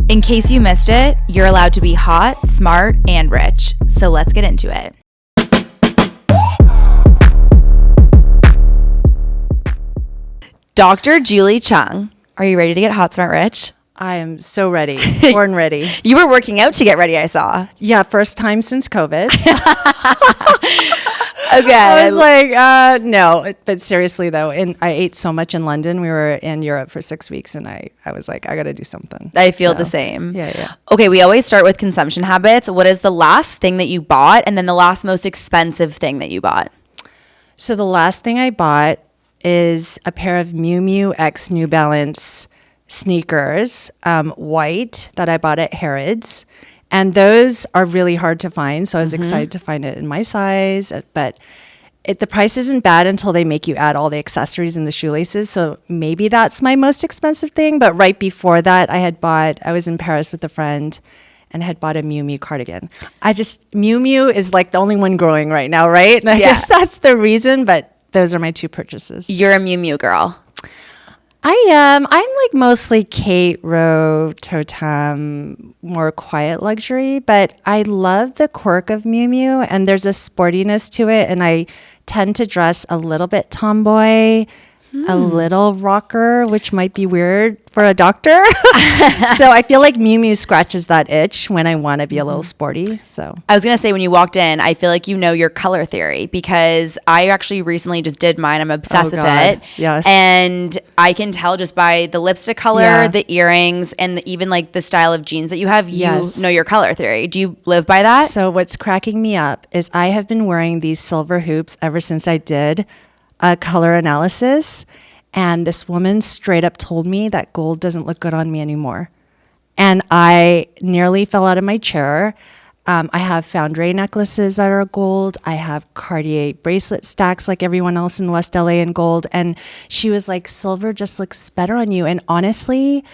In case you missed it, you're allowed to be hot, smart, and rich. So let's get into it. Dr. Julie Chung, are you ready to get hot, smart, rich? I am so ready. Born ready. You were working out to get ready, I saw. Yeah, first time since COVID. Okay. I was like, no. But seriously, though, I ate so much in London. We were in Europe for 6 weeks, and I was like, I got to do something. I feel the same. Yeah. Okay, we always start with consumption habits. What is the last thing that you bought, and then the last most expensive thing that you bought? So the last thing I bought is a pair of Miu Miu X New Balance sneakers, white, that I bought at Harrods. And those are really hard to find. So I was excited to find it in my size. But the price isn't bad until they make you add all the accessories and the shoelaces. So maybe that's my most expensive thing. But right before that, I was in Paris with a friend and had bought a Miu Miu cardigan. Miu Miu is like the only one growing right now, right? And I guess that's the reason. But those are my two purchases. You're a Miu Miu girl. I am. I'm like mostly Kate, Rowe, Totem, more quiet luxury, but I love the quirk of Miu Miu, and there's a sportiness to it, and I tend to dress a little bit tomboy, a little rocker, which might be weird for a doctor. So I feel like Miu Miu scratches that itch when I want to be a little sporty. So I was going to say, when you walked in, I feel like you know your color theory, because I actually recently just did mine. I'm obsessed with it. Yes. And I can tell just by the lipstick color, the earrings, and even like the style of jeans that you have, you know your color theory. Do you live by that? So what's cracking me up is I have been wearing these silver hoops ever since I did a color analysis, and this woman straight up told me that gold doesn't look good on me anymore, and I nearly fell out of my chair. I have Foundry necklaces that are gold. I have Cartier bracelet stacks like everyone else in West LA in gold, and she was like, silver just looks better on you. And honestly,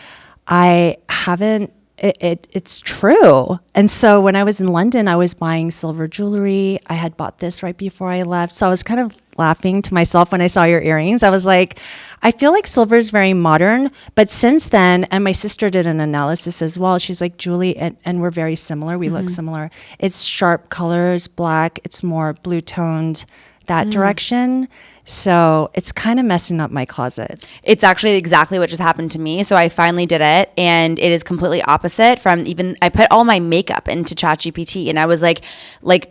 I haven't. It's true. And so when I was in London, I was buying silver jewelry. I had bought this right before I left. So I was kind of laughing to myself when I saw your earrings. I was like, I feel like silver is very modern. But since then, and my sister did an analysis as well. She's like, Julie, and we're very similar. We look similar. It's sharp colors, black. It's more blue toned, that direction. So it's kind of messing up my closet. It's actually exactly what just happened to me. So I finally did it, and it is completely opposite from I put all my makeup into ChatGPT, and I was like,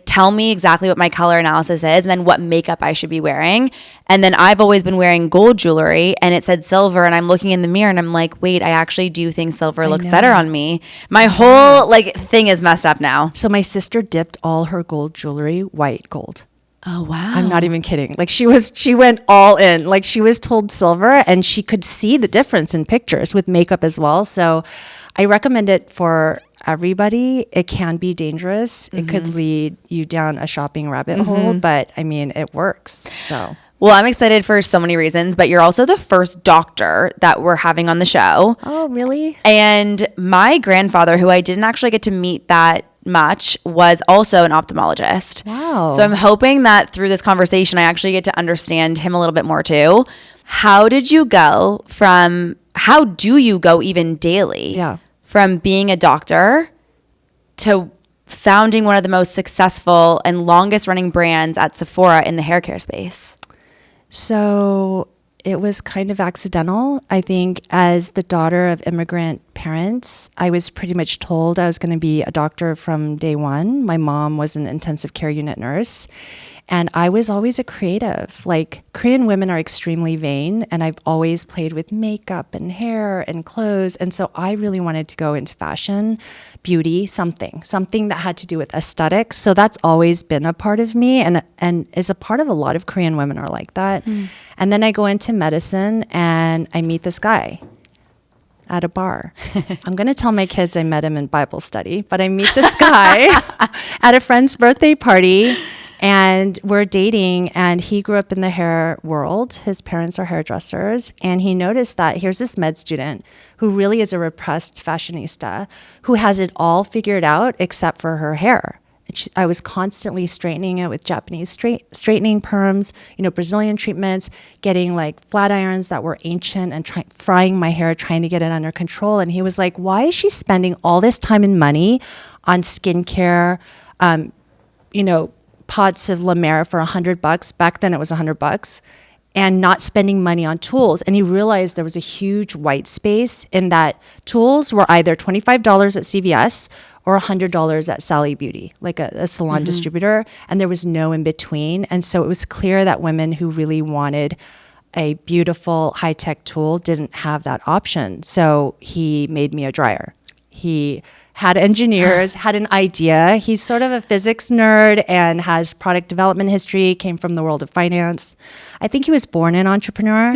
tell me exactly what my color analysis is and then what makeup I should be wearing. And then I've always been wearing gold jewelry, and it said silver, and I'm looking in the mirror and I'm like, wait, I actually do think silver looks better on me. My whole thing is messed up now. So my sister dipped all her gold jewelry white gold. Oh, wow. I'm not even kidding. Like she went all in. Like she was told silver, and she could see the difference in pictures with makeup as well. So I recommend it for everybody. It can be dangerous. It could lead you down a shopping rabbit hole, but I mean, it works. So. Well, I'm excited for so many reasons, but you're also the first doctor that we're having on the show. Oh, really? And my grandfather, who I didn't actually get to meet that much, was also an ophthalmologist. Wow. So I'm hoping that through this conversation, I actually get to understand him a little bit more too. How do you go even daily from being a doctor to founding one of the most successful and longest running brands at Sephora in the hair care space? So it was kind of accidental. I think as the daughter of immigrant parents, I was pretty much told I was going to be a doctor from day one. My mom was an intensive care unit nurse, and I was always a creative. Like, Korean women are extremely vain, and I've always played with makeup and hair and clothes. And so I really wanted to go into fashion, beauty, something that had to do with aesthetics. So that's always been a part of me, and is a part of a lot of Korean women are like that. And then I go into medicine, and I meet this guy at a bar. I'm going to tell my kids I met him in Bible study, but I meet this guy at a friend's birthday party, and we're dating, and he grew up in the hair world. His parents are hairdressers, and he noticed that here's this med student who really is a repressed fashionista who has it all figured out except for her hair. I was constantly straightening it with Japanese straightening perms, Brazilian treatments, getting like flat irons that were ancient and frying my hair, trying to get it under control. And he was like, why is she spending all this time and money on skincare, pots of La Mer for $100. Back then it was $100, and not spending money on tools. And he realized there was a huge white space in that tools were either $25 at CVS or $100 at Sally Beauty, like a salon distributor. And there was no in between. And so it was clear that women who really wanted a beautiful high-tech tool didn't have that option. So he made me a dryer. He had engineers, had an idea. He's sort of a physics nerd and has product development history, came from the world of finance. I think he was born an entrepreneur.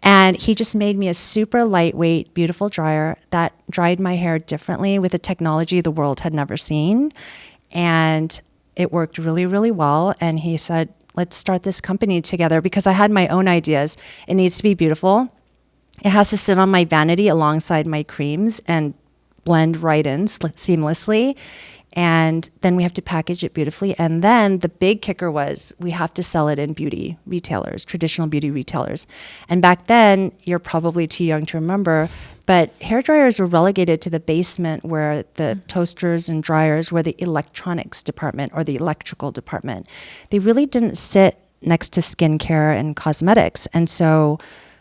And he just made me a super lightweight, beautiful dryer that dried my hair differently with a technology the world had never seen. And it worked really, really well. And he said, let's start this company together, because I had my own ideas. It needs to be beautiful. It has to sit on my vanity alongside my creams and blend right in seamlessly. And then we have to package it beautifully. And then the big kicker was we have to sell it in beauty retailers, traditional beauty retailers. And back then, you're probably too young to remember, but hair dryers were relegated to the basement where the toasters and dryers were the electronics department or the electrical department. They really didn't sit next to skincare and cosmetics. And so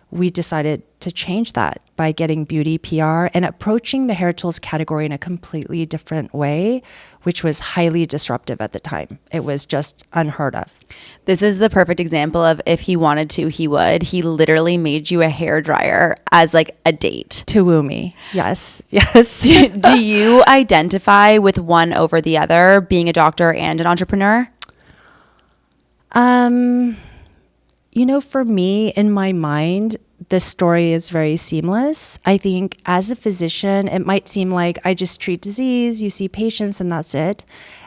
we decided to change that by getting beauty PR and approaching the hair tools category in a completely different way, which was highly disruptive at the time. It was just unheard of. This is the perfect example of if he wanted to, he would. He literally made you a hair dryer as like a date. To woo me. Yes. Yes. Do you identify with one over the other, being a doctor and an entrepreneur? For me, in my mind, the story is very seamless. I think as a physician, it might seem like I just treat disease, you see patients, and that's it.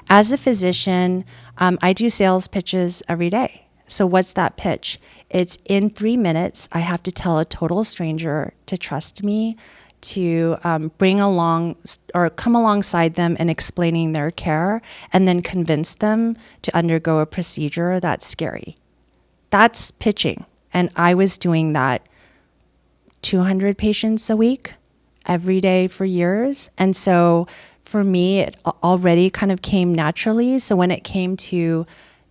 As a physician, I do sales pitches every day. So what's that pitch? It's in 3 minutes, I have to tell a total stranger to trust me, to bring along or come alongside them in explaining their care, and then convince them to undergo a procedure that's scary. That's pitching. And I was doing that 200 patients a week, every day for years. And so for me, it already kind of came naturally. So when it came to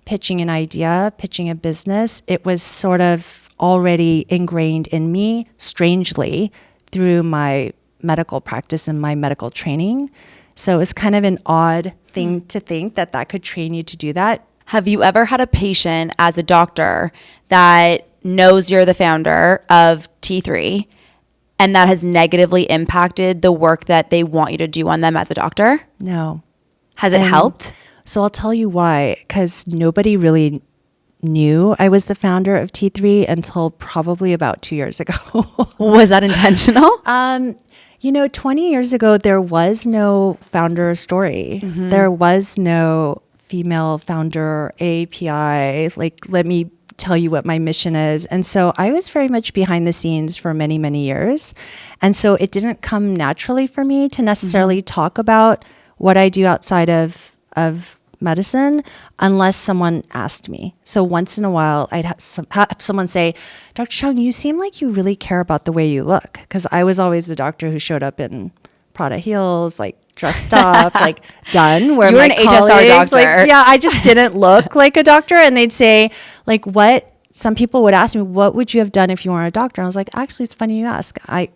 pitching an idea, pitching a business, it was sort of already ingrained in me, strangely, through my medical practice and my medical training. So it was kind of an odd thing to think that could train you to do that. Have you ever had a patient as a doctor that knows you're the founder of T3 and that has negatively impacted the work that they want you to do on them as a doctor? No. Has it helped? So I'll tell you why, because nobody really knew I was the founder of T3 until probably about 2 years ago. Was that intentional? 20 years ago, there was no founder story. Mm-hmm. There was no female founder API, like, let me tell you what my mission is. And so I was very much behind the scenes for many, many years. And so it didn't come naturally for me to necessarily talk about what I do outside of medicine unless someone asked me. So once in a while, I'd have someone say, Dr. Chung, you seem like you really care about the way you look. Because I was always the doctor who showed up in Prada heels, like dressed up, like done. Where you were my an HSR doctor. I just didn't look like a doctor. And they'd say, like, what? Some people would ask me, what would you have done if you weren't a doctor? And I was like, actually, it's funny you ask. I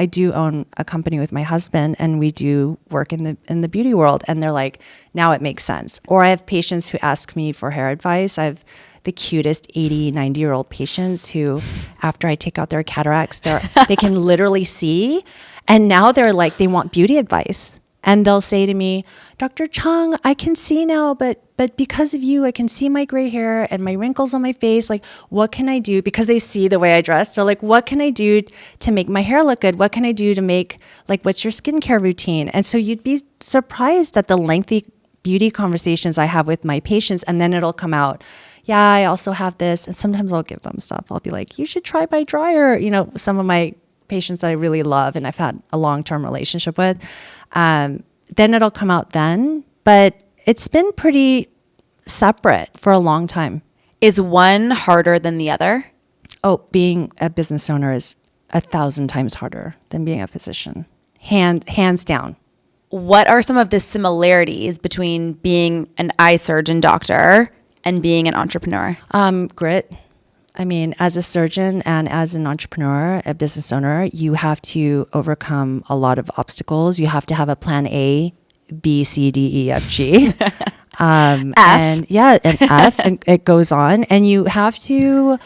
do own a company with my husband, and we do work in the beauty world. And they're like, now it makes sense. Or I have patients who ask me for hair advice. I have the cutest 80, 90-year-old patients who, after I take out their cataracts, they can literally see. And now they're like, they want beauty advice. And they'll say to me, Dr. Chung, I can see now, but because of you, I can see my gray hair and my wrinkles on my face. Like, what can I do? Because they see the way I dress. They're like, what can I do to make my hair look good? What can I do to make, like, what's your skincare routine? And so you'd be surprised at the lengthy beauty conversations I have with my patients. And then it'll come out, yeah, I also have this. And sometimes I'll give them stuff. I'll be like, you should try my dryer. Some of my patients that I really love and I've had a long-term relationship with, then it'll come out then. But It's been pretty separate for a long time. Is one harder than the other? Oh, being a business owner is 1,000 times harder than being a physician. Hands down. What are some of the similarities between being an eye surgeon doctor and being an entrepreneur? Grit. I mean, as a surgeon and as an entrepreneur, a business owner, you have to overcome a lot of obstacles. You have to have a plan A, B, C, D, E, F, G. F. And F, and it goes on. And you have to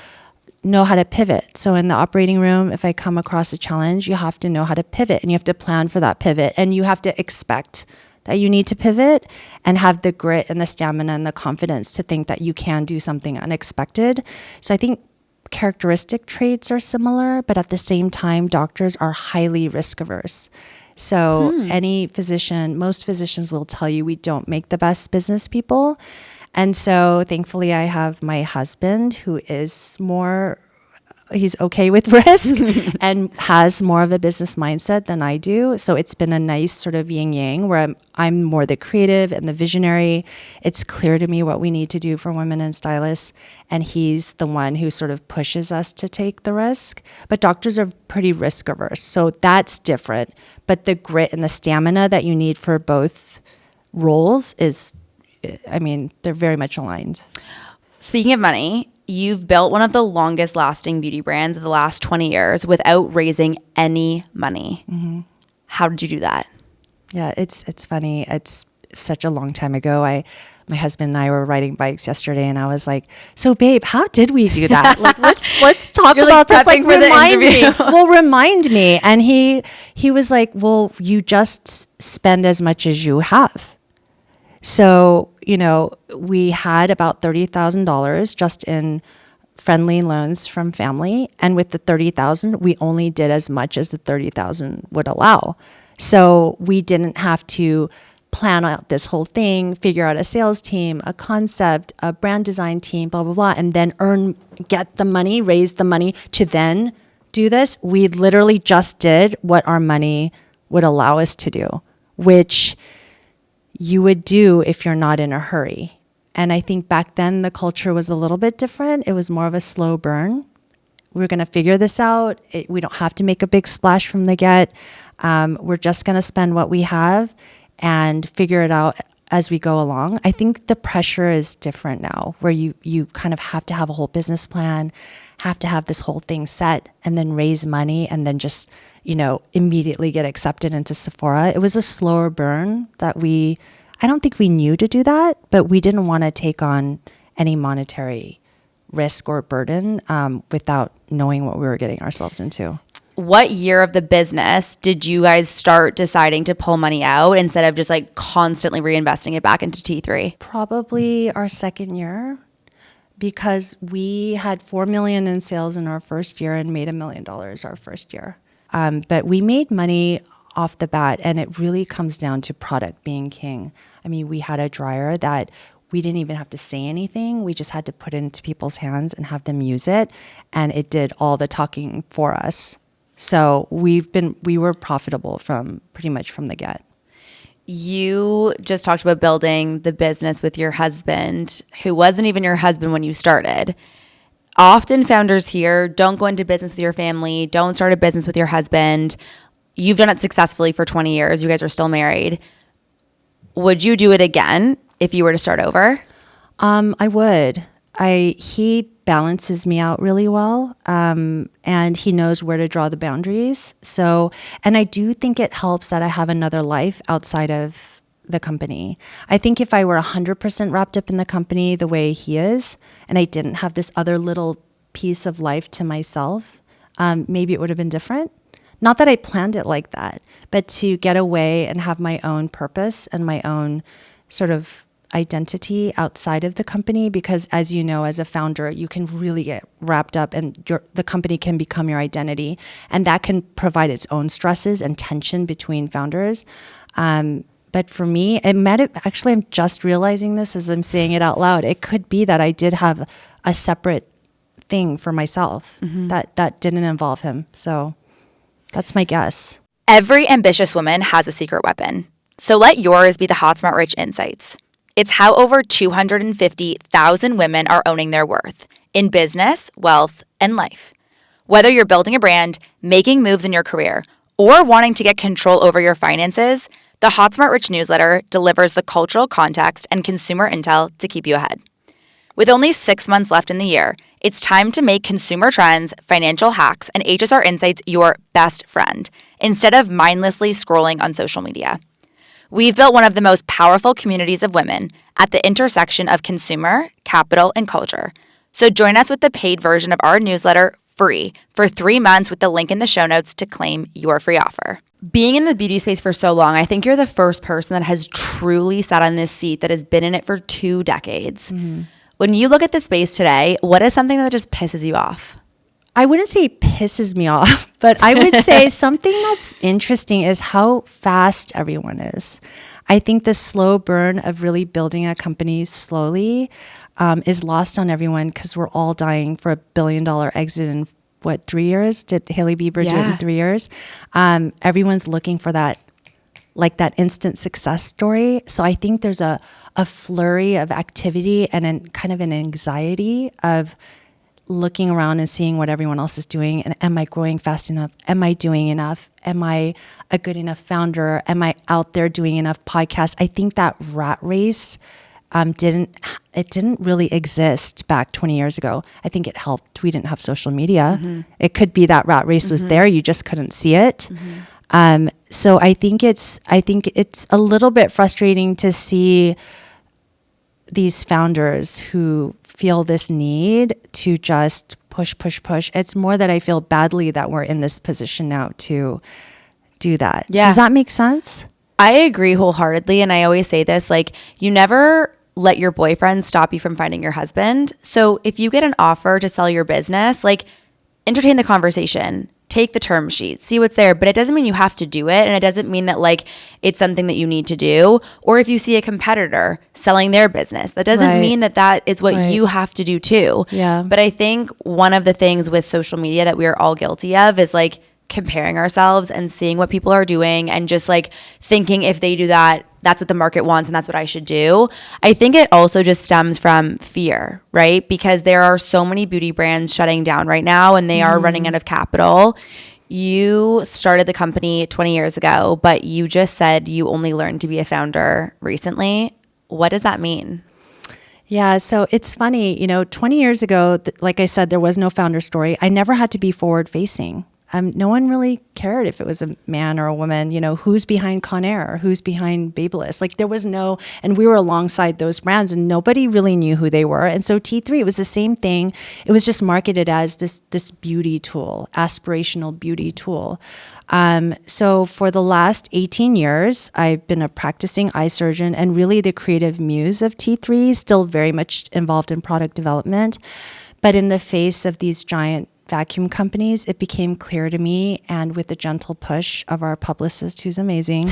know how to pivot. So in the operating room, if I come across a challenge, you have to know how to pivot and you have to plan for that pivot. And you have to expect that you need to pivot and have the grit and the stamina and the confidence to think that you can do something unexpected. So I think characteristic traits are similar, but at the same time, doctors are highly risk averse. So most physicians will tell you we don't make the best business people. And so thankfully I have my husband who is he's okay with risk and has more of a business mindset than I do. So it's been a nice sort of yin yang where I'm more the creative and the visionary. It's clear to me what we need to do for women and stylists. And he's the one who sort of pushes us to take the risk. But doctors are pretty risk averse. So that's different. But the grit and the stamina that you need for both roles they're very much aligned. Speaking of money, you've built one of the longest lasting beauty brands of the last 20 years without raising any money. Mm-hmm. How did you do that? Yeah, it's funny. It's such a long time ago. My husband and I were riding bikes yesterday and I was like, so babe, how did we do that? Like, let's talk about this. Like, remind me. Well, remind me. And he was like, well, you just spend as much as you have. So, we had about $30,000 just in friendly loans from family. And with the $30,000, we only did as much as the $30,000 would allow. So we didn't have to plan out this whole thing, figure out a sales team, a concept, a brand design team, blah, blah, blah, and then get the money, raise the money to then do this. We literally just did what our money would allow us to do, which you would do if you're not in a hurry. And I think back then the culture was a little bit different. It was more of a slow burn. We're going to figure this out. We don't have to make a big splash from the get. We're just going to spend what we have and figure it out as we go along. I think the pressure is different now, where you kind of have to have a whole business plan, have to have this whole thing set, and then raise money, and then just immediately get accepted into Sephora. It was a slower burn that I don't think we knew to do that, but we didn't want to take on any monetary risk or burden without knowing what we were getting ourselves into. What year of the business did you guys start deciding to pull money out instead of just like constantly reinvesting it back into T3? Probably our second year, because we had $4 million in sales in our first year and made $1 million our first year. But we made money off the bat, and it really comes down to product being king. I mean, we had a dryer that we didn't even have to say anything. We just had to put it into people's hands and have them use it, and it did all the talking for us. So we were profitable pretty much from the get. You just talked about building the business with your husband, who wasn't even your husband when you started. Often founders here don't go into business with your family, don't start a business with your husband. You've done it successfully for 20 years. You guys are still married. Would you do it again if you were to start over? I would. He balances me out really well, and he knows where to draw the boundaries. So, and I do think it helps that I have another life outside of the company. I think if I were 100% wrapped up in the company the way he is, and I didn't have this other little piece of life to myself, maybe it would have been different. Not that I planned it like that, but to get away and have my own purpose and my own sort of identity outside of the company, because as you know, as a founder, you can really get wrapped up and the company can become your identity, and that can provide its own stresses and tension between founders. But for me, actually, I'm just realizing this as I'm saying it out loud. It could be that I did have a separate thing for myself that didn't involve him. So that's my guess. Every ambitious woman has a secret weapon. So let yours be the Hot Smart Rich insights. It's how over 250,000 women are owning their worth in business, wealth, and life. Whether you're building a brand, making moves in your career, or wanting to get control over your finances, the Hot Smart Rich newsletter delivers the cultural context and consumer intel to keep you ahead. With only 6 months left in the year, it's time to make consumer trends, financial hacks, and HSR insights your best friend instead of mindlessly scrolling on social media. We've built one of the most powerful communities of women at the intersection of consumer, capital, and culture. So join us with the paid version of our newsletter free for 3 months with the link in the show notes to claim your free offer. Being in the beauty space for so long, I think you're the first person that has truly sat on this seat that has been in it for 2 decades. When you look at the space today, what is something that just pisses you off? I wouldn't say it pisses me off, but I would say something that's interesting is how fast everyone is. I think the slow burn of really building a company slowly is lost on everyone because we're all dying for $1 billion exit in 3 years? Did Hailey Bieber do it in 3 years? Everyone's looking for that, like that instant success story. So I think there's a flurry of activity and kind of an anxiety of looking around and seeing what everyone else is doing. And am I growing fast enough? Am I doing enough? Am I a good enough founder? Am I out there doing enough podcasts? I think that rat race didn't really exist back 20 years ago. I think it helped. We didn't have social media. It could be that rat race was there. You just couldn't see it. So I think it's a little bit frustrating to see these founders who feel this need to just push. It's more that I feel badly that we're in this position now to do that. Yeah. Does that make sense? I agree wholeheartedly. And I always say this, like, you never let your boyfriend stop you from finding your husband. So if you get an offer to sell your business, like, entertain the conversation. Take the term sheet, see what's there, but it doesn't mean you have to do it. And it doesn't mean that like it's something that you need to do. Or if you see a competitor selling their business, that doesn't mean that that is what you have to do too. Yeah. But I think one of the things with social media that we are all guilty of is like comparing ourselves and seeing what people are doing and just like thinking if they do that, that's what the market wants and that's what I should do. I think it also just stems from fear, right? Because there are so many beauty brands shutting down right now and they are running out of capital. You started the company 20 years ago, but you just said you only learned to be a founder recently. What does that mean? Yeah, so it's funny, 20 years ago, like I said, there was no founder story. I never had to be forward facing. No one really cared if it was a man or a woman, who's behind Conair or who's behind Babyliss. Like there was and we were alongside those brands and nobody really knew who they were. And so T3, it was the same thing. It was just marketed as this beauty tool, aspirational beauty tool. So for the last 18 years, I've been a practicing eye surgeon and really the creative muse of T3, still very much involved in product development. But in the face of these giant vacuum companies, it became clear to me, and with the gentle push of our publicist, who's amazing,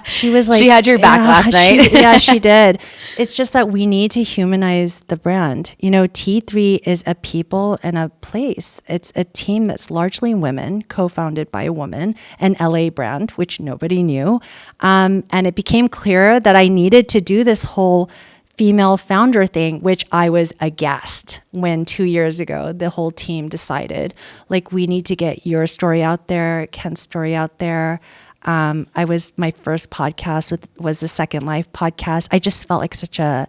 she was like, she had your back last night. She did. It's just that we need to humanize the brand. T3 is a people and a place. It's a team that's largely women, co-founded by a woman, an LA brand, which nobody knew. And it became clear that I needed to do this whole female founder thing, which I was aghast when 2 years ago, the whole team decided, like, we need to get your story out there, Ken's story out there. My first podcast was the Second Life podcast. I just felt like such an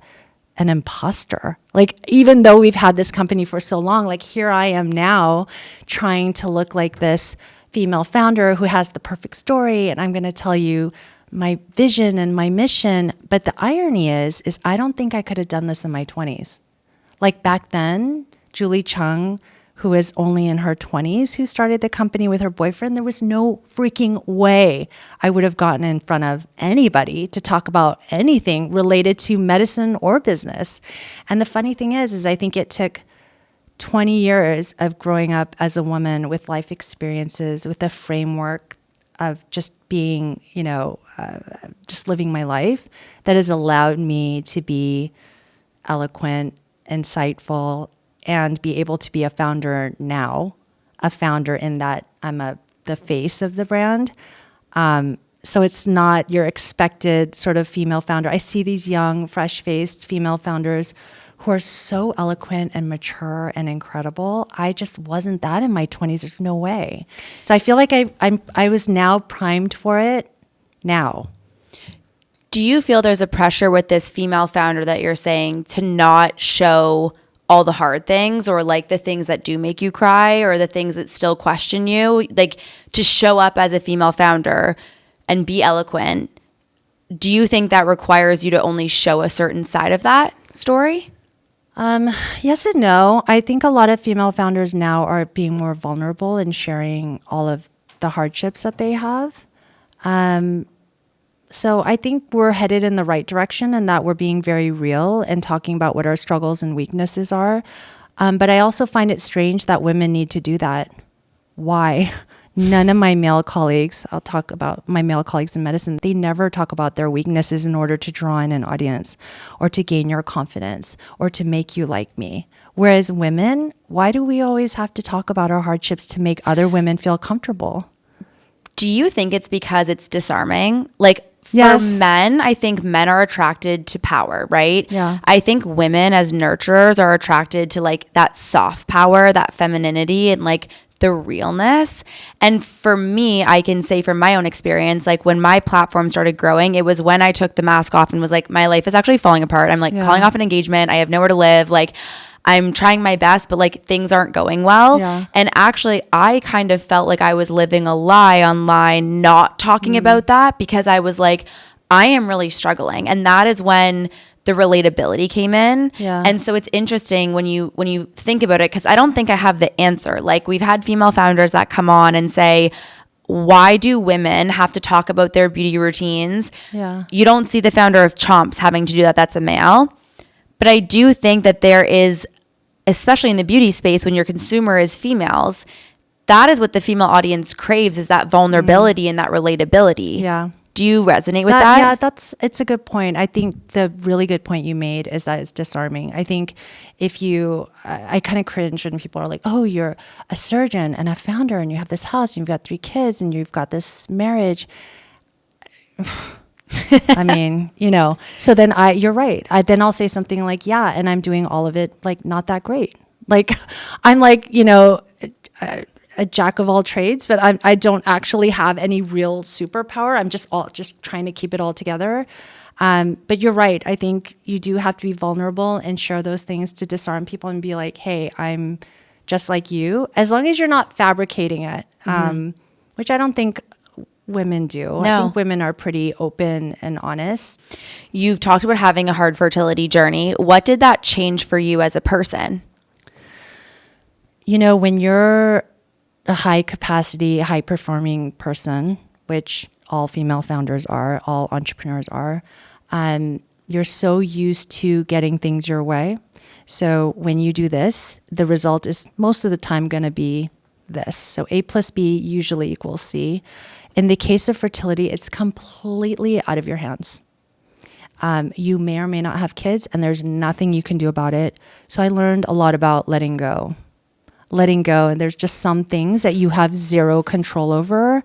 imposter. Like, even though we've had this company for so long, like here I am now trying to look like this female founder who has the perfect story. And I'm going to tell you my vision and my mission. But the irony is I don't think I could have done this in my 20s. Like back then, Julie Chung, who was only in her 20s, who started the company with her boyfriend, there was no freaking way I would have gotten in front of anybody to talk about anything related to medicine or business. And the funny thing is I think it took 20 years of growing up as a woman with life experiences, with a framework of just being, just living my life, that has allowed me to be eloquent, insightful, and be able to be a founder now, a founder in that I'm the face of the brand. So it's not your expected sort of female founder. I see these young, fresh-faced female founders who are so eloquent and mature and incredible. I just wasn't that in my 20s. There's no way. So I feel like I was now primed for it now. Do you feel there's a pressure with this female founder that you're saying to not show all the hard things, or like the things that do make you cry, or the things that still question you, like to show up as a female founder and be eloquent? Do you think that requires you to only show a certain side of that story? Yes and no. I think a lot of female founders now are being more vulnerable and sharing all of the hardships that they have. So I think we're headed in the right direction, and that we're being very real and talking about what our struggles and weaknesses are. But I also find it strange that women need to do that. Why? None of my male colleagues, I'll talk about my male colleagues in medicine, they never talk about their weaknesses in order to draw in an audience or to gain your confidence or to make you like me. Whereas women, why do we always have to talk about our hardships to make other women feel comfortable? Do you think it's because it's disarming? Like, for Yes. men, I think men are attracted to power, right? Yeah. I think women as nurturers are attracted to like that soft power, that femininity, and like the realness. And for me, I can say from my own experience, like when my platform started growing, it was when I took the mask off and was like, my life is actually falling apart. I'm like calling off an engagement. I have nowhere to live. Like, I'm trying my best, but like things aren't going well. Yeah. And actually, I kind of felt like I was living a lie online, not talking about that, because I was like, I am really struggling. And that is when the relatability came in. Yeah. And so it's interesting when you think about it, because I don't think I have the answer. Like, we've had female founders that come on and say, why do women have to talk about their beauty routines? Yeah. You don't see the founder of Chomps having to do that. That's a male. But I do think that there is, especially in the beauty space, when your consumer is females, that is what the female audience craves, is that vulnerability and that relatability. Yeah. Do you resonate with that? Yeah, it's a good point. I think the really good point you made is that it's disarming. I think I kind of cringe when people are like, oh, you're a surgeon and a founder and you have this house and you've got 3 kids and you've got this marriage. I mean, so then you're right. Then I'll say something like, yeah, and I'm doing all of it, like, not that great. Like, I'm like, a jack of all trades, but I don't actually have any real superpower. I'm just trying to keep it all together. But you're right. I think you do have to be vulnerable and share those things to disarm people and be like, hey, I'm just like you, as long as you're not fabricating it, which I don't think women do. No. I think women are pretty open and honest. You've talked about having a hard fertility journey. What did that change for you as a person? When you're a high capacity, high performing person, which all female founders are, all entrepreneurs are, you're so used to getting things your way. So when you do this, the result is most of the time going to be this. So A plus B usually equals C. In the case of fertility, it's completely out of your hands. You may or may not have kids, and there's nothing you can do about it. So I learned a lot about letting go. And there's just some things that you have zero control over,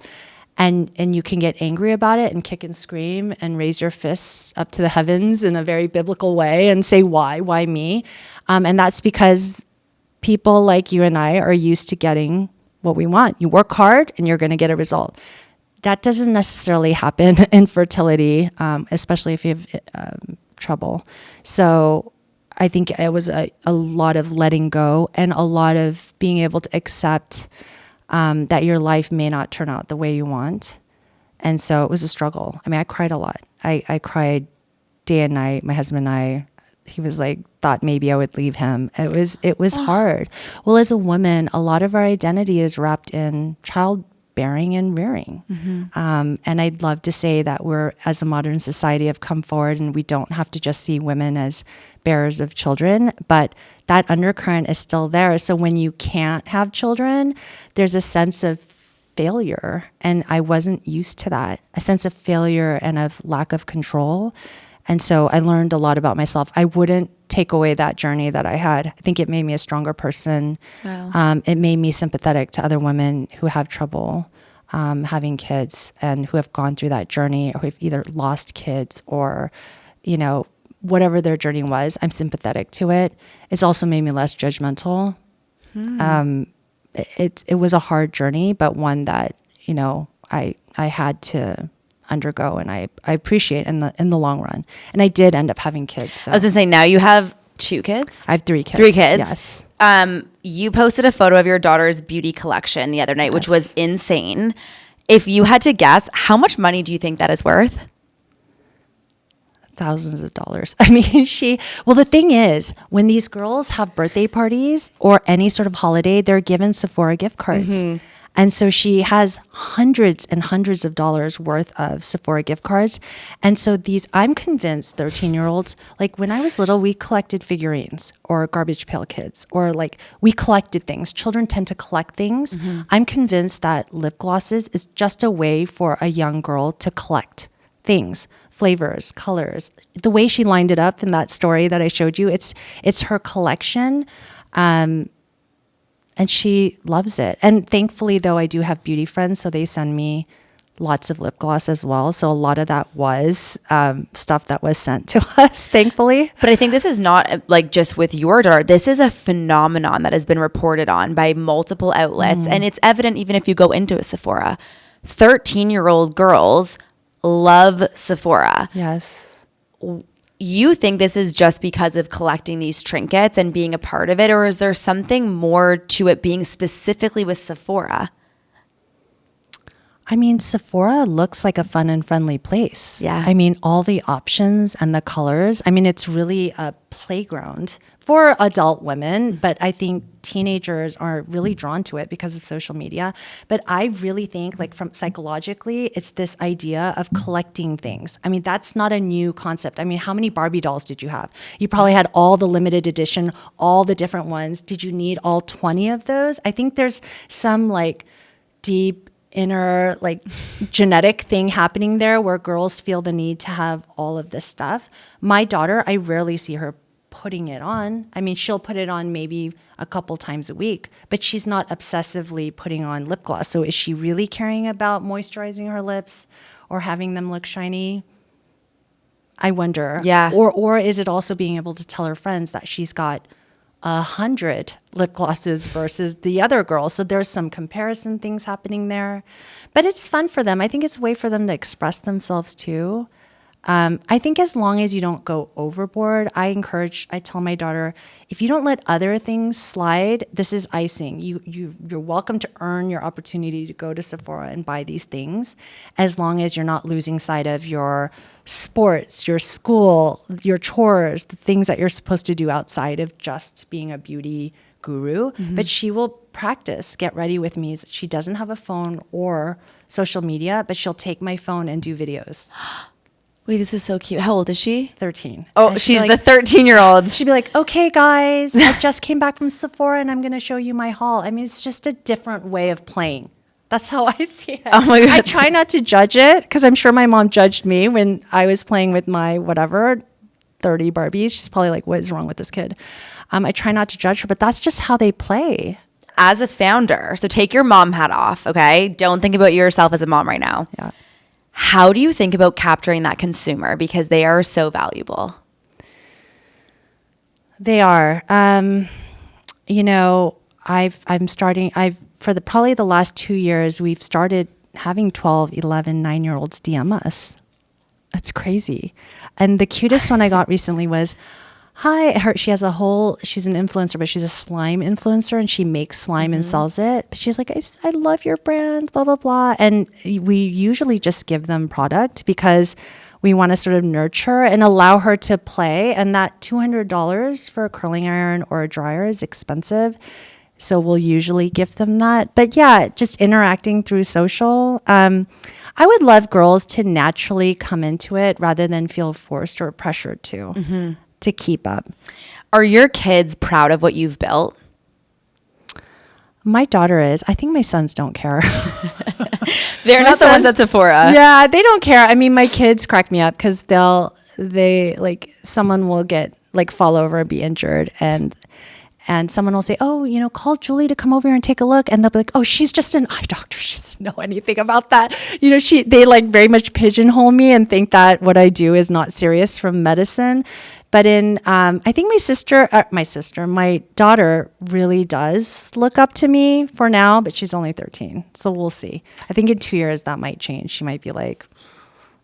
and you can get angry about it and kick and scream and raise your fists up to the heavens in a very biblical way and say, why me? And that's because people like you and I are used to getting what we want. You work hard and you're going to get a result. That doesn't necessarily happen in fertility, especially if you have trouble. So I think it was a lot of letting go and a lot of being able to accept that your life may not turn out the way you want. And so it was a struggle. I mean, I cried a lot. I cried day and night. My husband and I, he was like, thought maybe I would leave him. It was hard. Well, as a woman, a lot of our identity is wrapped in childbearing and rearing. And I'd love to say that we're, as a modern society, have come forward and we don't have to just see women as bearers of children, but that undercurrent is still there. So when you can't have children, there's a sense of failure. And I wasn't used to that, a sense of failure and of lack of control. And so I learned a lot about myself. I wouldn't take away that journey that I had. I think it made me a stronger person. Wow. It made me sympathetic to other women who have trouble. having kids and who have gone through that journey or who've either lost kids or, whatever their journey was. I'm sympathetic to it. It's also made me less judgmental. It was a hard journey, but one that, I had to undergo, and I appreciate in the long run. And I did end up having kids. So. I was gonna say, now you have 2 kids? I have 3 kids. 3 kids? Yes. You posted a photo of your daughter's beauty collection the other night, which was insane. If you had to guess, how much money do you think that is worth? Thousands of dollars. I mean, the thing is, when these girls have birthday parties or any sort of holiday, they're given Sephora gift cards. And so she has hundreds and hundreds of dollars worth of Sephora gift cards. And so I'm convinced 13-year-olds, like when I was little, we collected figurines or garbage pail kids, or like we collected things. Children tend to collect things. I'm convinced that lip glosses is just a way for a young girl to collect things, flavors, colors. The way she lined it up in that story that I showed you, it's her collection. And she loves it. And thankfully, though, I do have beauty friends, so they send me lots of lip gloss as well. So a lot of that was stuff that was sent to us, thankfully. But I think this is not like just with your daughter. This is a phenomenon that has been reported on by multiple outlets. And it's evident even if you go into a Sephora. 13-year-old girls love Sephora. Yes. You think this is just because of collecting these trinkets and being a part of it, or is there something more to it being specifically with Sephora? I mean, Sephora looks like a fun and friendly place. Yeah. I mean, all the options and the colors. I mean, it's really a playground for adult women, but I think teenagers are really drawn to it because of social media. But I really think, like, from psychologically, it's this idea of collecting things. I mean, that's not a new concept. I mean, how many Barbie dolls did you have? You probably had all the limited edition, all the different ones. Did you need all 20 of those? I think there's some like deep inner like genetic thing happening there where girls feel the need to have all of this stuff. My daughter, I rarely see her putting it on. I mean, she'll put it on maybe a couple times a week, but she's not obsessively putting on lip gloss. So is she really caring about moisturizing her lips or having them look shiny? I wonder. Yeah. Or is it also being able to tell her friends that she's got 100 lip glosses versus the other girl? So there's some comparison things happening there, but it's fun for them. I think it's a way for them to express themselves too. I think as long as you don't go overboard, I tell my daughter, if you don't let other things slide, this is icing. You're welcome to earn your opportunity to go to Sephora and buy these things, as long as you're not losing sight of your sports, your school, your chores, the things that you're supposed to do outside of just being a beauty guru. But she will practice, get ready with me. She doesn't have a phone or social media, but she'll take my phone and do videos. Wait, this is so cute. How old is she? 13. Oh, she's the 13-year-old. She'd be like, okay, guys, I just came back from Sephora and I'm going to show you my haul. I mean, it's just a different way of playing. That's how I see it. Oh my God. I try not to judge it because I'm sure my mom judged me when I was playing with my 30 Barbies. She's probably like, what is wrong with this kid? I try not to judge her, but that's just how they play. As a founder, so take your mom hat off, okay? Don't think about yourself as a mom right now. Yeah. How do you think about capturing that consumer? Because they are so valuable. They are. Probably the last 2 years, we've started having 12, 11, 9-year-olds DM us. That's crazy. And the cutest one I got recently was, hi, she's an influencer, but she's a slime influencer and she makes slime and sells it. But she's like, I love your brand, blah, blah, blah. And we usually just give them product because we want to sort of nurture and allow her to play. And that $200 for a curling iron or a dryer is expensive. So we'll usually give them that. But yeah, just interacting through social. I would love girls to naturally come into it rather than feel forced or pressured to keep up. Are your kids proud of what you've built? My daughter is. I think my sons don't care. They're not the ones at Sephora. Yeah, they don't care. I mean, my kids crack me up because someone will get fall over and be injured, and And someone will say, oh, call Julie to come over here and take a look. And they'll be like, oh, she's just an eye doctor. She doesn't know anything about that. They like very much pigeonhole me and think that what I do is not serious from medicine. But I think my daughter really does look up to me for now, but she's only 13. So we'll see. I think in 2 years that might change. She might be like,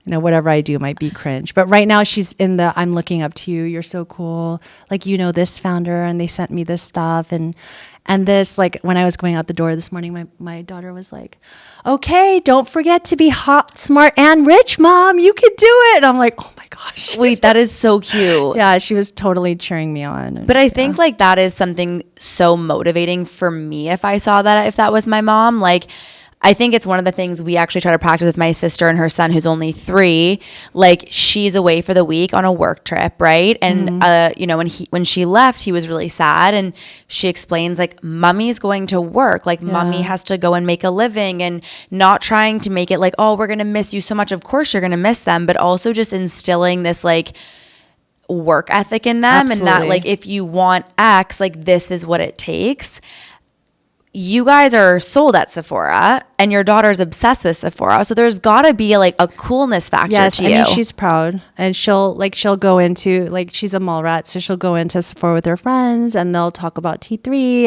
whatever I do might be cringe. But right now she's in the, I'm looking up to you. You're so cool. Like, this founder and they sent me this stuff. And this, like, when I was going out the door this morning, my daughter was like, okay, don't forget to be hot, smart, and rich, Mom. You can do it. And I'm like, oh my gosh. Wait, that is so cute. Yeah, she was totally cheering me on. But I think like that is something so motivating for me if that was my mom. Like, I think it's one of the things we actually try to practice with my sister and her son, who's only 3. Like, she's away for the week on a work trip, right? And when she left, he was really sad, and she explains like, Mummy's going to work. Like, Mummy has to go and make a living, and not trying to make it like, oh, we're gonna miss you so much. Of course, you're gonna miss them, but also just instilling this like work ethic in them. Absolutely. And that like, if you want X, like, this is what it takes. You guys are sold at Sephora and your daughter's obsessed with Sephora. So there's got to be like a coolness factor to you. Yes, she's proud. And she'll go into, like, she's a mall rat. So she'll go into Sephora with her friends and they'll talk about T3.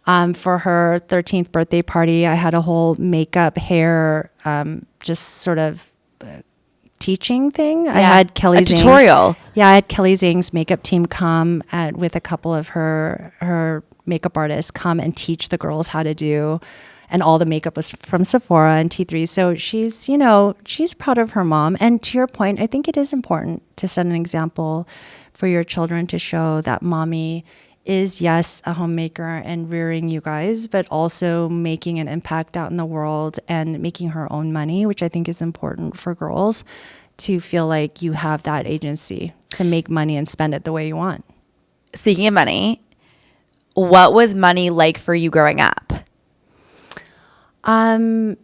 And for her 13th birthday party, I had a whole makeup, hair, just sort of teaching thing. I had Kelly Zing's tutorial. Yeah, I had Kelly Zing's makeup team come with a couple of her makeup artists come and teach the girls how to do, and all the makeup was from Sephora and T3. So she's proud of her mom. And to your point, I think it is important to set an example for your children to show that mommy is, yes, a homemaker and rearing you guys, but also making an impact out in the world and making her own money, which I think is important for girls to feel like you have that agency to make money and spend it the way you want. Speaking of money, what was money like for you growing up? Growing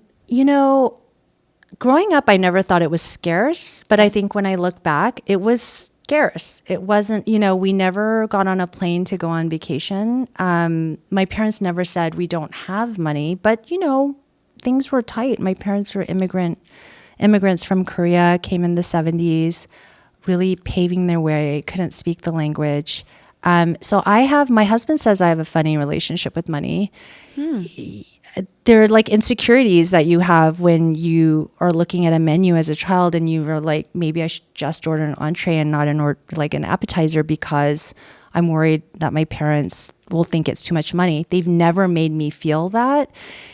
up, I never thought it was scarce, but I think when I look back, it was scarce. It wasn't, we never got on a plane to go on vacation. My parents never said we don't have money, but things were tight. My parents were immigrants from Korea, came in the 70s, really paving their way, couldn't speak the language. So my husband says I have a funny relationship with money. There are like insecurities that you have when you are looking at a menu as a child and you are like, maybe I should just order an entree and not an appetizer because I'm worried that my parents will think it's too much money. They've never made me feel that.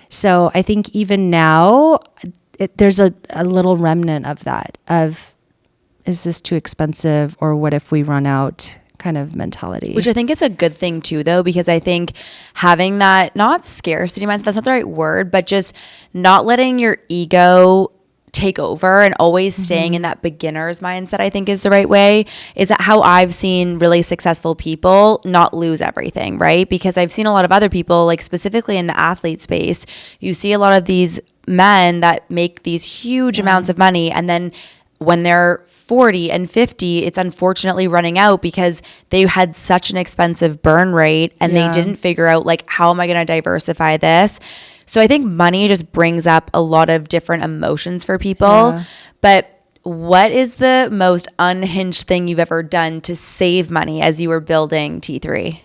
So I think even now there's a little remnant of that, of, is this too expensive, or what if we run out kind of mentality. Which I think is a good thing too, though, because I think having that, not scarcity mindset, that's not the right word, but just not letting your ego take over and always staying in that beginner's mindset, I think is the right way. Is that how I've seen really successful people not lose everything, right? Because I've seen a lot of other people, like specifically in the athlete space, you see a lot of these men that make these huge amounts of money, and then when they're 40 and 50, it's unfortunately running out because they had such an expensive burn rate and they didn't figure out like, how am I going to diversify this? So I think money just brings up a lot of different emotions for people. Yeah. But what is the most unhinged thing you've ever done to save money as you were building T3?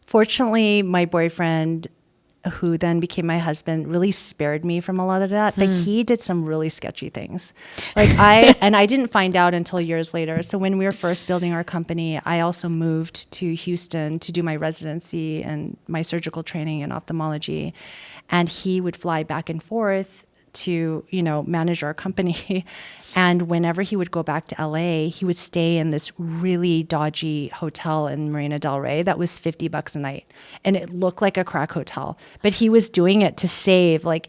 Fortunately, my boyfriend, who then became my husband, really spared me from a lot of that. But he did some really sketchy things. Like I didn't find out until years later. So when we were first building our company, I also moved to Houston to do my residency and my surgical training in ophthalmology. And he would fly back and forth to, manage our company. And whenever he would go back to LA, he would stay in this really dodgy hotel in Marina Del Rey that was $50 a night. And it looked like a crack hotel, but he was doing it to save but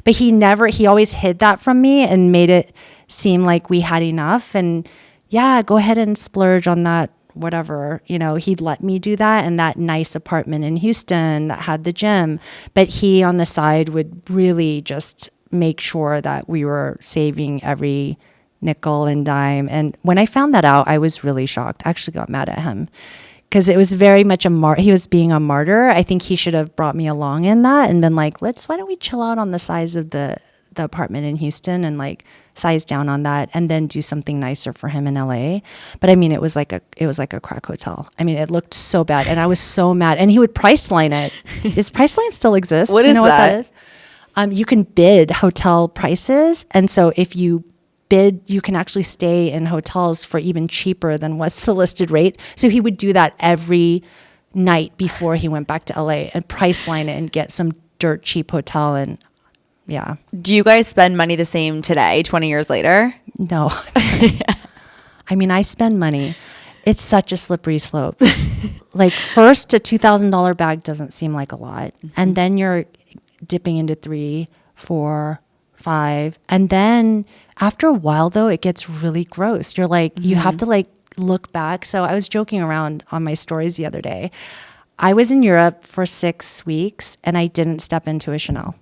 he always hid that from me and made it seem like we had enough. And go ahead and splurge on that, whatever, he'd let me do that in that nice apartment in Houston that had the gym. But he on the side would really just make sure that we were saving every nickel and dime. And when I found that out, I was really shocked. I actually got mad at him because it was very much he was being a martyr. I think he should have brought me along in that and been like, why don't we chill out on the size of the apartment in Houston and like size down on that and then do something nicer for him in LA. But I mean, it was like a crack hotel. I mean, it looked so bad and I was so mad. And he would Priceline it. Does Priceline still exist? What Do you is know that? what that is? You can bid hotel prices. And so if you bid, you can actually stay in hotels for even cheaper than what's the listed rate. So he would do that every night before he went back to LA and Priceline it and get some dirt cheap hotel. And yeah. Do you guys spend money the same today, 20 years later? No. I mean, I spend money. It's such a slippery slope. Like first, a $2,000 bag doesn't seem like a lot. Mm-hmm. And then you're dipping into 3, 4, 5. And then after a while though, it gets really gross. You're like, you have to like look back. So I was joking around on my stories the other day. I was in Europe for 6 weeks and I didn't step into a Chanel.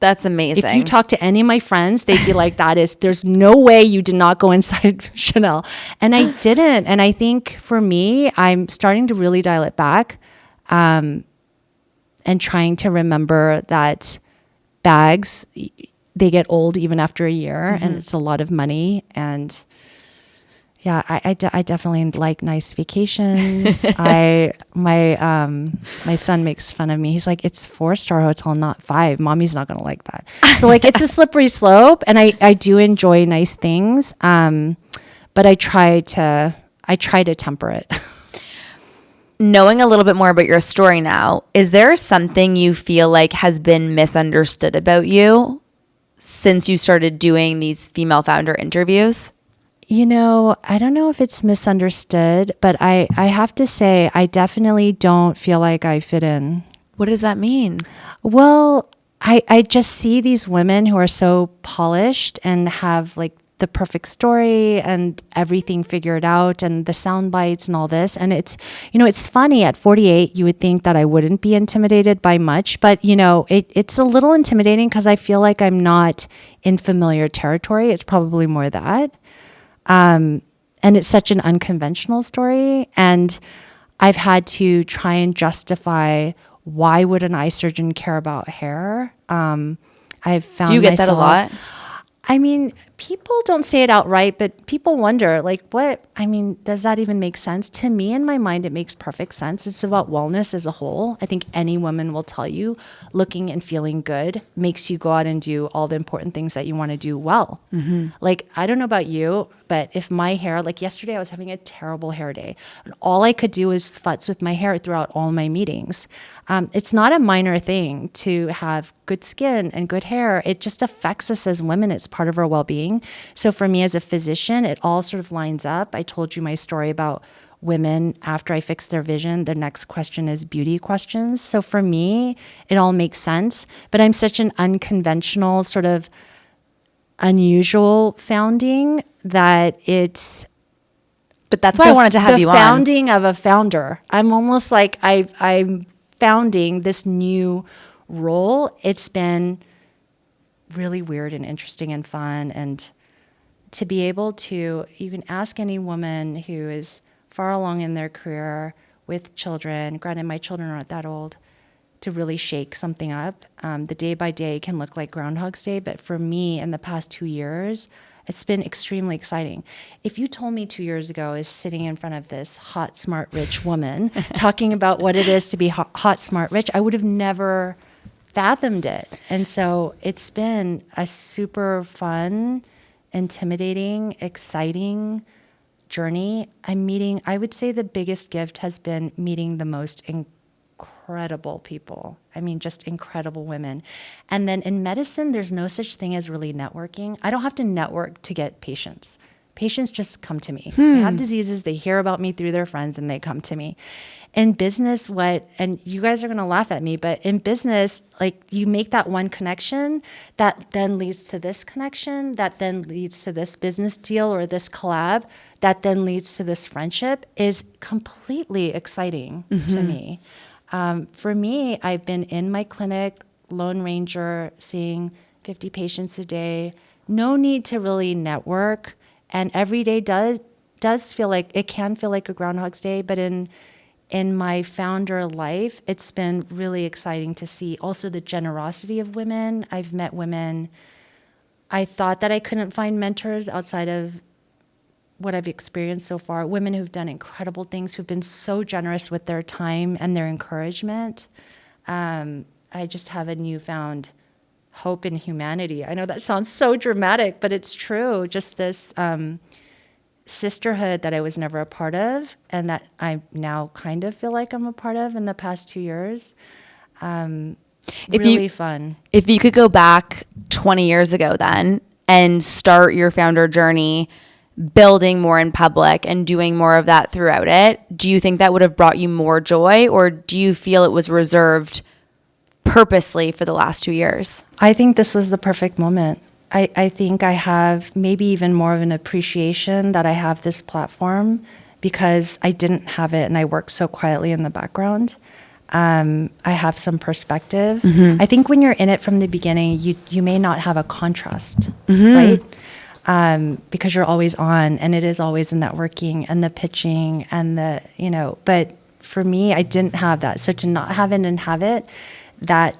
That's amazing. If you talk to any of my friends, they'd be like, there's no way you did not go inside Chanel. And I didn't. And I think for me, I'm starting to really dial it back and trying to remember that bags, they get old even after a year and it's a lot of money. And yeah, I definitely like nice vacations. My son makes fun of me. He's like, it's 4-star hotel, not 5. Mommy's not going to like that. So like, it's a slippery slope and I do enjoy nice things. But I try to temper it. Knowing a little bit more about your story now, is there something you feel like has been misunderstood about you since you started doing these female founder interviews? You know, I don't know if it's misunderstood, but I have to say, I definitely don't feel like I fit in. What does that mean? Well, I just see these women who are so polished and have like the perfect story and everything figured out and the sound bites and all this. And it's, you know, it's funny at 48, you would think that I wouldn't be intimidated by much, but you know, it's a little intimidating because I feel like I'm not in familiar territory. It's probably more that. And it's such an unconventional story. And I've had to try and justify why would an eye surgeon care about hair? I've found. Do you get that a lot? I mean, people don't say it outright, but people wonder, like, what? I mean, does that even make sense? To me, in my mind, it makes perfect sense. It's about wellness as a whole. I think any woman will tell you looking and feeling good makes you go out and do all the important things that you want to do well. Mm-hmm. Like, I don't know about you, but if my hair, like yesterday, I was having a terrible hair day. And all I could do was futz with my hair throughout all my meetings. It's not a minor thing to have good skin and good hair. It just affects us as women. It's part of our well-being. So for me as a physician, it all sort of lines up. I told you my story about women after I fix their vision. The next question is beauty questions. So for me, it all makes sense. But I'm such an unconventional, sort of unusual founding that it's... But that's why I wanted to have you on. The founding of a founder. I'm almost like I'm founding this new role. It's been really weird and interesting and fun. And to be able to, you can ask any woman who is far along in their career with children, granted my children aren't that old, to really shake something up. The day by day can look like Groundhog's Day, but for me in the past 2 years, it's been extremely exciting. If you told me 2 years ago is sitting in front of this hot, smart, rich woman talking about what it is to be hot, smart, rich, I would have never fathomed it. And so it's been a super fun, intimidating, exciting journey. I would say the biggest gift has been meeting the most incredible people. I mean, just incredible women. And then in medicine, there's no such thing as really networking. I don't have to network to get patients. Patients just come to me. They have diseases, they hear about me through their friends, and they come to me. In business, and you guys are going to laugh at me, but in business, like you make that one connection that then leads to this connection, that then leads to this business deal or this collab, that then leads to this friendship is completely exciting to me. For me, I've been in my clinic, Lone Ranger, seeing 50 patients a day. No need to really network. And every day does feel like, it can feel like a Groundhog's Day, but in my founder life, it's been really exciting to see also the generosity of women. I've met women. I thought that I couldn't find mentors outside of what I've experienced so far. Women who've done incredible things, who've been so generous with their time and their encouragement. I just have a newfound hope in humanity. I know that sounds so dramatic, but it's true. Just this sisterhood that I was never a part of, and that I now kind of feel like I'm a part of in the past 2 years. Really fun. If you could go back 20 years ago then and start your founder journey building more in public and doing more of that throughout it, do you think that would have brought you more joy, or do you feel it was reserved purposely for the last 2 years? I think this was the perfect moment. I think I have maybe even more of an appreciation that I have this platform because I didn't have it and I worked so quietly in the background. I have some perspective. I think when you're in it from the beginning, you may not have a contrast, right? Because you're always on, and it is always the networking and the pitching and the, but for me, I didn't have that. So to not have it and have it, that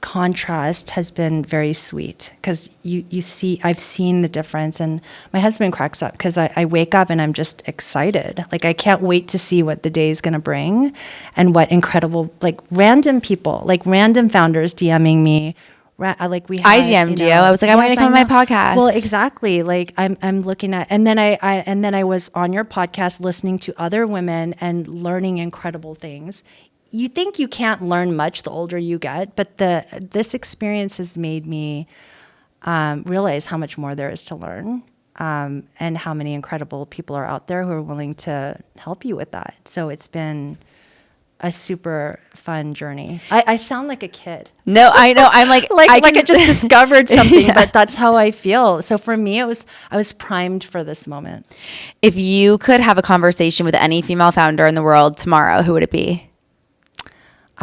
contrast has been very sweet because you see, I've seen the difference. And my husband cracks up because I wake up and I'm just excited. Like, I can't wait to see what the day is going to bring and what incredible, like random people, like random founders DMing me. Like we had, I DM'd you. I was like, I want you to come on my podcast. Well, exactly. Like I'm looking at, and then I was on your podcast listening to other women and learning incredible things. You think you can't learn much the older you get, but this experience has made me realize how much more there is to learn, and how many incredible people are out there who are willing to help you with that. So it's been a super fun journey. I sound like a kid. No, I know. I'm like, I just discovered something, but that's how I feel. So for me, I was primed for this moment. If you could have a conversation with any female founder in the world tomorrow, who would it be?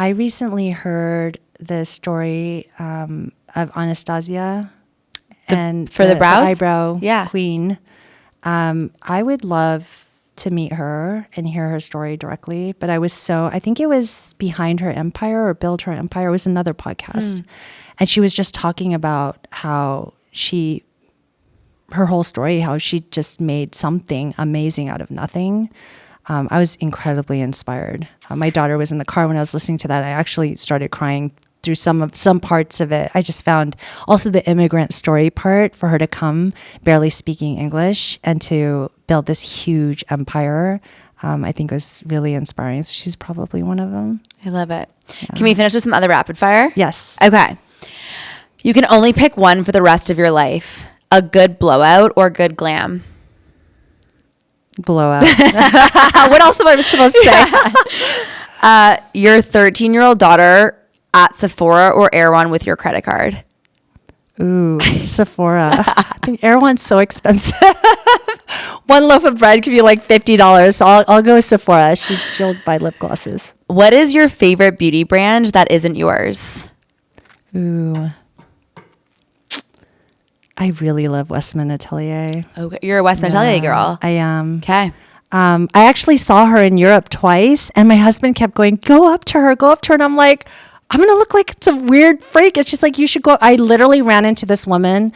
I recently heard the story of Anastasia the brows? The eyebrow queen. I would love to meet her and hear her story directly, but I think it was Behind Her Empire or Build Her Empire. It was another podcast. And she was just talking about how her whole story, how she just made something amazing out of nothing. I was incredibly inspired. My daughter was in the car when I was listening to that. I actually started crying through some parts of it. I just found also the immigrant story part, for her to come barely speaking English and to build this huge empire, I think was really inspiring. So she's probably one of them. I love it. Yeah. Can we finish with some other rapid fire? Yes. Okay. You can only pick one for the rest of your life. A good blowout or good glam? Blowout. What else am I supposed to say? Your 13-year-old daughter at Sephora or Erewhon with your credit card? Ooh, Sephora. I think Erewhon's so expensive. One loaf of bread could be like $50. So I'll go with Sephora. She'll buy lip glosses. What is your favorite beauty brand that isn't yours? Ooh. I really love Westman Atelier. Okay, you're a Westman Atelier girl. I am. Okay. I actually saw her in Europe twice, and my husband kept going, go up to her. And I'm like, I'm going to look like it's a weird freak. And she's like, you should go. I literally ran into this woman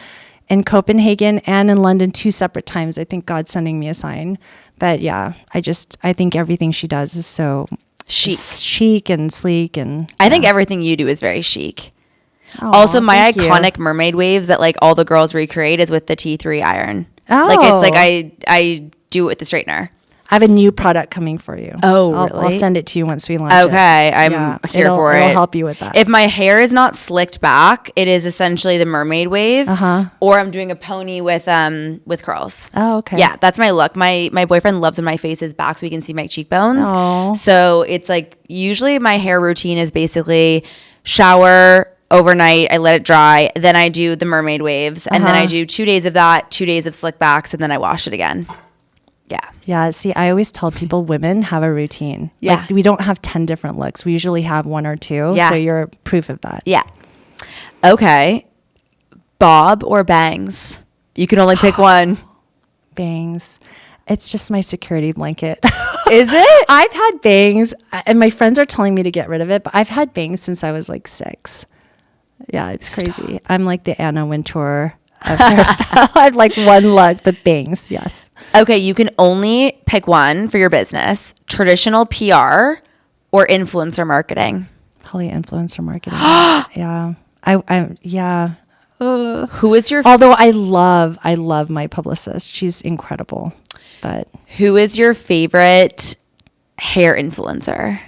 in Copenhagen and in London 2 separate times. I think God's sending me a sign. But yeah, I think everything she does is so chic and sleek. And I think everything you do is very chic. Aww, also, my iconic mermaid waves that like all the girls recreate is with the T3 iron. Oh. Like it's like I do it with the straightener. I have a new product coming for you. Oh, really? I'll send it to you once we launch it. Okay, I'm here for it. It'll help you with that. If my hair is not slicked back, it is essentially the mermaid wave. Or I'm doing a pony with curls. Oh, okay. Yeah, that's my look. My boyfriend loves when my face is back so he can see my cheekbones. Oh. So it's like usually my hair routine is basically shower overnight, I let it dry, then I do the mermaid waves, and then I do 2 days of that, 2 days of slick backs, and then I wash it again. Yeah. Yeah. See, I always tell people women have a routine. Yeah. Like, we don't have 10 different looks. We usually have 1 or 2. Yeah. So you're proof of that. Yeah. Okay. Bob or bangs? You can only pick one. Bangs. It's just my security blanket. Is it? I've had bangs, and my friends are telling me to get rid of it, but I've had bangs since I was like 6. Yeah, it's crazy. I'm like the Anna Wintour of hairstyle. I have like one look, but bangs, yes. Okay, you can only pick one for your business: traditional PR or influencer marketing. Probably influencer marketing. Yeah. Yeah. Who is your Although I love my publicist. She's incredible. But who is your favorite hair influencer?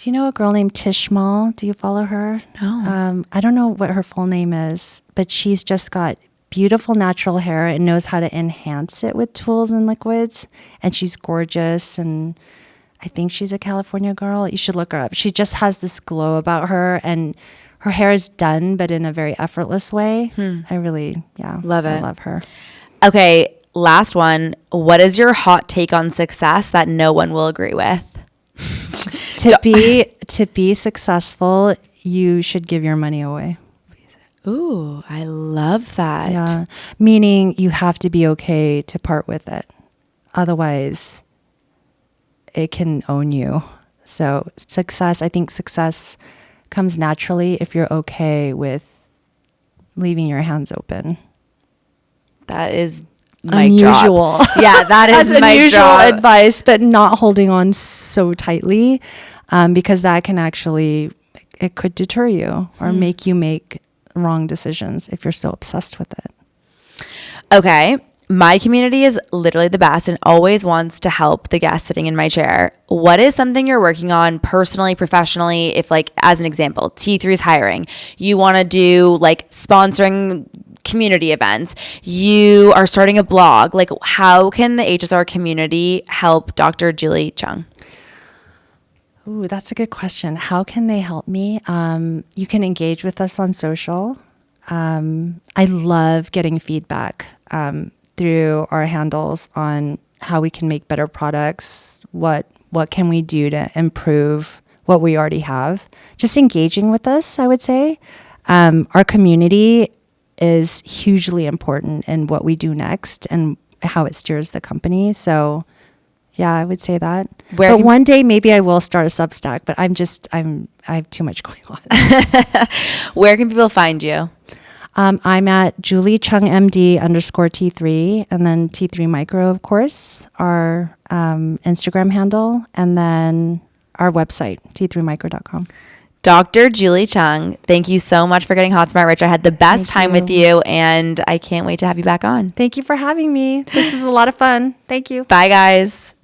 do you know a girl named Tish Mall? Do you follow her? No. I don't know what her full name is, but she's just got beautiful natural hair and knows how to enhance it with tools and liquids. And she's gorgeous. And I think she's a California girl. You should look her up. She just has this glow about her, and her hair is done, but in a very effortless way. I really, Love it. I love her. Okay, last one. What is your hot take on success that no one will agree with? To be successful, you should give your money away. Ooh, I love that. Yeah. Meaning you have to be okay to part with it. Otherwise, it can own you. So I think success comes naturally if you're okay with leaving your hands open. That is unusual. Yeah, that is That's my unusual job. advice, but not holding on so tightly, because that can actually, it could deter you or make you make wrong decisions if you're so obsessed with it. Okay. My community is literally the best and always wants to help the guest sitting in my chair. What is something you're working on personally, professionally? If, like, as an example, T3 is hiring, you want to do like sponsoring community events, you are starting a blog, like, how can the HSR community help Dr. Julie Chung? Ooh, that's a good question. How can they help me? You can engage with us on social. I love getting feedback through our handles on how we can make better products, what can we do to improve what we already have. Just engaging with us, I would say. Our community is hugely important in what we do next and how it steers the company. So yeah, I would say that. But one day maybe I will start a Substack, but I have too much going on. Where can people find you? I'm at Julie Chung MD _T3, and then T3 Micro, of course, our Instagram handle, and then our website, t3micro.com. Dr. Julie Chung, thank you so much for getting Hot Smart Rich. I had the best time with you, and I can't wait to have you back on. Thank you for having me. This is a lot of fun. Thank you. Bye, guys.